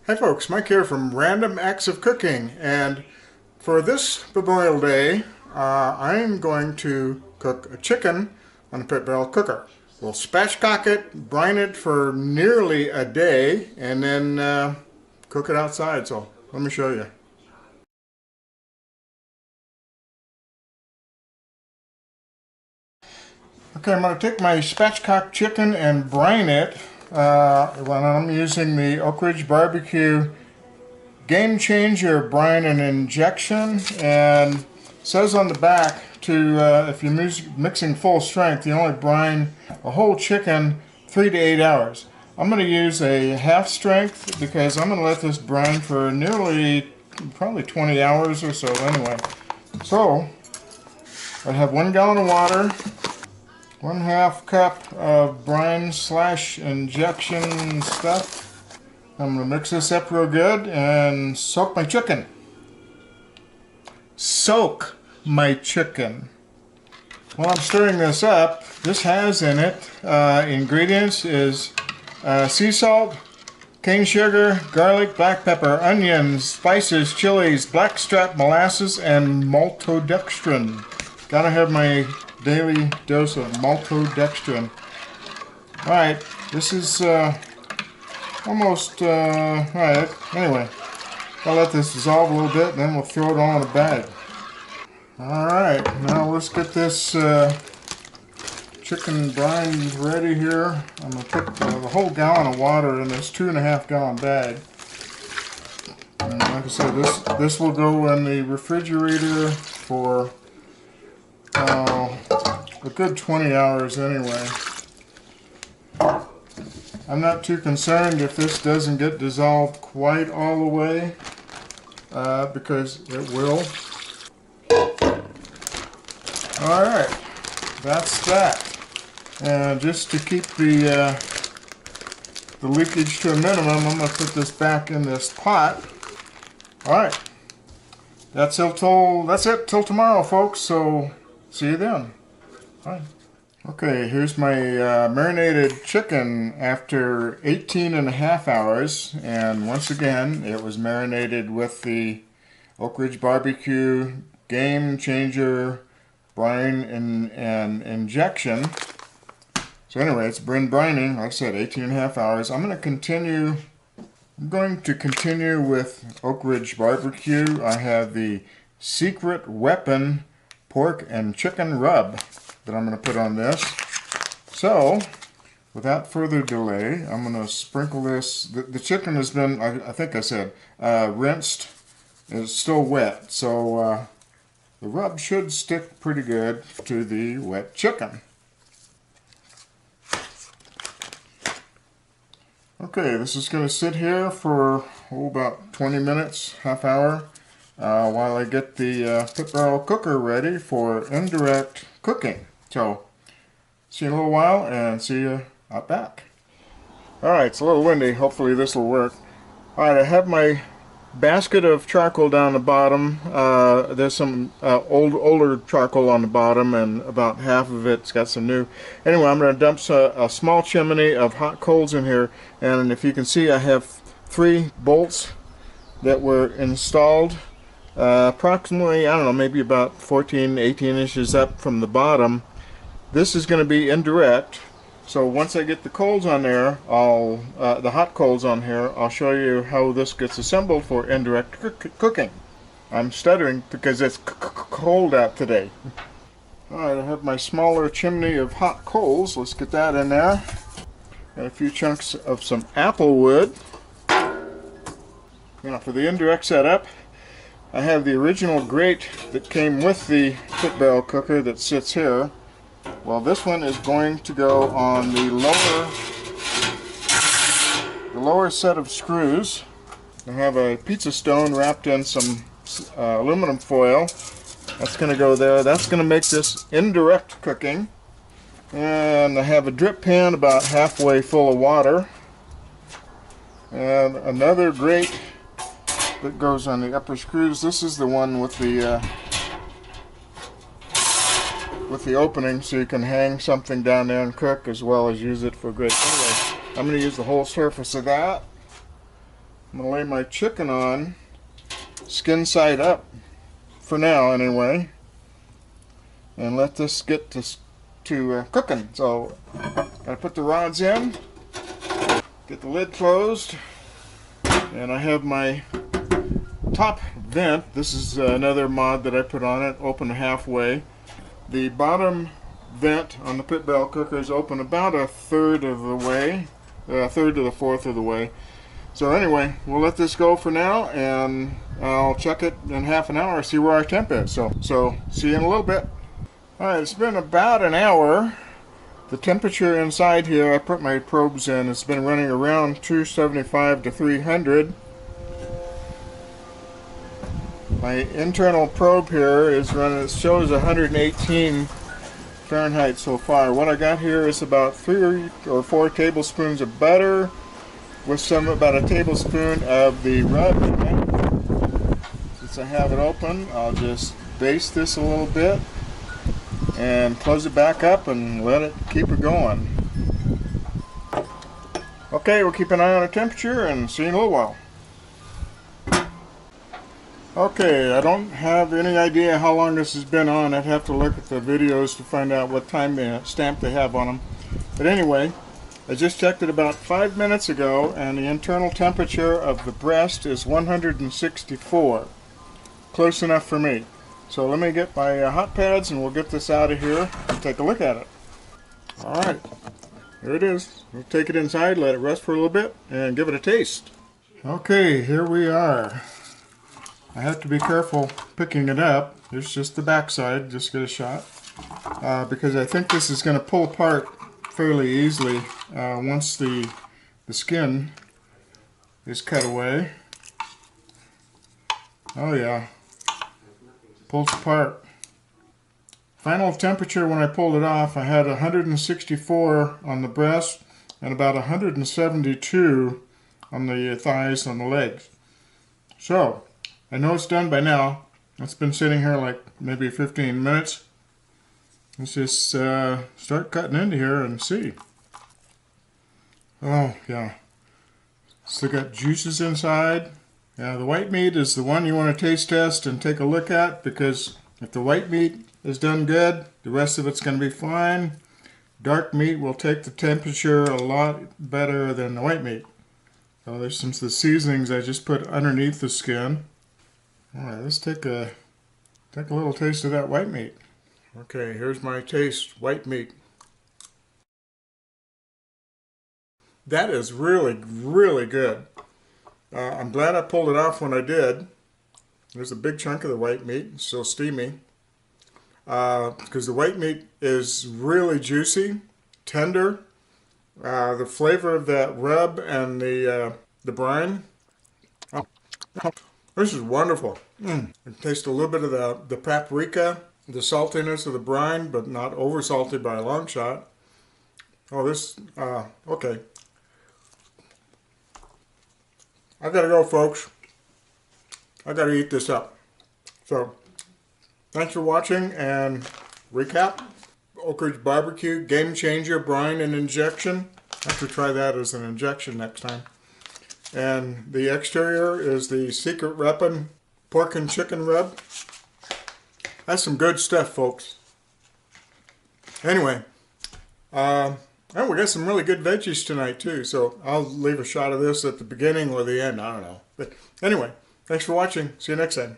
Hi folks, Mike here from Random Acts of Cooking, and for this Memorial Day I am going to cook a chicken on a pit barrel cooker. We'll spatchcock it, brine it for nearly a day, and then cook it outside. So let me show you. Okay, I'm going to take my spatchcock chicken and brine it. When I'm using the Oak Ridge Barbecue Game Changer Brine and Injection, and it says on the back to if you're mixing full strength, you only brine a whole chicken 3 to 8 hours. I'm going to use a half strength because I'm going to let this brine for nearly probably 20 hours or so anyway. So I have 1 gallon of water, 1/2 cup of brine / injection stuff. I'm going to mix this up real good and soak my chicken. Soak my chicken. While I'm stirring this up, this has in it ingredients is sea salt, cane sugar, garlic, black pepper, onions, spices, chilies, blackstrap molasses, and maltodextrin. Gotta have my daily dose of maltodextrin. Alright, this is almost, alright, anyway, I'll let this dissolve a little bit and then we'll throw it all in a bag. Alright, now let's get this chicken brine ready here. I'm going to put the whole gallon of water in this 2.5 gallon bag. And like I said, this will go in the refrigerator for a good 20 hours anyway. I'm not too concerned if this doesn't get dissolved quite all the way, because it will. Alright, that's that. And just to keep the leakage to a minimum, I'm going to put this back in this pot. Alright, that's it till tomorrow, folks, so see you then. Bye. Okay, here's my marinated chicken after 18.5 hours, and once again it was marinated with the Oak Ridge Barbecue Game Changer Brine and Injection. So anyway, it's been brining, like I said, 18.5 hours. I'm going to continue with Oak Ridge Barbecue. I have the Secret Weapon pork and chicken rub that I'm going to put on this. So, without further delay, I'm going to sprinkle this. The chicken has been, I think I said, rinsed. It's still wet, so the rub should stick pretty good to the wet chicken. Okay, this is going to sit here for about 20 minutes, half hour, while I get the pit barrel cooker ready for indirect cooking. So, see you in a little while and see you out back. Alright, it's a little windy. Hopefully this will work. Alright, I have my basket of charcoal down the bottom. There's some older charcoal on the bottom, and about half of it's got some new. Anyway, I'm going to dump a small chimney of hot coals in here, and if you can see, I have 3 bolts that were installed approximately, I don't know, maybe about 18 inches up from the bottom. This is going to be indirect, so once I get the coals on there, the hot coals on here, I'll show you how this gets assembled for indirect cooking. I'm stuttering because it's cold out today. Alright, I have my smaller chimney of hot coals. Let's get that in there. Got a few chunks of some apple wood. Now for the indirect setup, I have the original grate that came with the pit barrel cooker that sits here. Well, this one is going to go on the lower set of screws. I have a pizza stone wrapped in some aluminum foil. That's going to go there. That's going to make this indirect cooking. And I have a drip pan about halfway full of water. And another grate that goes on the upper screws. This is the one with the opening, so you can hang something down there and cook as well as use it for grate. Anyway, I'm going to use the whole surface of that. I'm going to lay my chicken on, skin side up, for now anyway, and let this get to cooking. So, gotta put the rods in, get the lid closed, and I have my top vent. This is another mod that I put on it, open halfway. The bottom vent on the pit barrel cooker is open about a third of the way, a third to the fourth of the way. So anyway, we'll let this go for now, and I'll check it in half an hour, see where our temp is. So see you in a little bit. Alright, it's been about an hour. The temperature inside here, I put my probes in, it's been running around 275 to 300. My internal probe here is running, it shows 118 Fahrenheit so far. What I got here is about 3 or 4 tablespoons of butter with about a tablespoon of the rub. Since I have it open, I'll just baste this a little bit and close it back up and let it keep it going. Okay, we'll keep an eye on the temperature and see you in a little while. Okay, I don't have any idea how long this has been on. I'd have to look at the videos to find out what time stamp they have on them. But anyway, I just checked it about 5 minutes ago, and the internal temperature of the breast is 164. Close enough for me. So let me get my hot pads and we'll get this out of here and take a look at it. Alright, there it is. We'll take it inside, let it rest for a little bit, and give it a taste. Okay, here we are. I have to be careful picking it up. Here's just the back side, just get a shot. Because I think this is going to pull apart fairly easily once the skin is cut away. Oh yeah, pulls apart. Final temperature when I pulled it off, I had 164 on the breast and about 172 on the thighs and the legs. So, I know it's done by now. It's been sitting here like maybe 15 minutes. Let's just start cutting into here and see. Oh, yeah. Still got juices inside. Yeah, the white meat is the one you want to taste test and take a look at, because if the white meat is done good, the rest of it's going to be fine. Dark meat will take the temperature a lot better than the white meat. So there's some of the seasonings I just put underneath the skin. Alright, let's take a little taste of that white meat. Okay, here's my taste, white meat. That is really, really good. I'm glad I pulled it off when I did. There's a big chunk of the white meat, it's still steamy. Because the white meat is really juicy, tender. The flavor of that rub and the brine. Oh, this is wonderful. It tastes a little bit of the paprika, the saltiness of the brine, but not over salty by a long shot. Oh, this, okay. I gotta go, folks. I gotta eat this up. So, thanks for watching, and recap. Oak Ridge Barbecue, Game Changer, brine and injection. I have to try that as an injection next time. And the exterior is the Secret Weapon pork and chicken rub. That's some good stuff, folks. Anyway, and we got some really good veggies tonight too, so I'll leave a shot of this at the beginning or the end, I don't know. But anyway, thanks for watching. See you next time.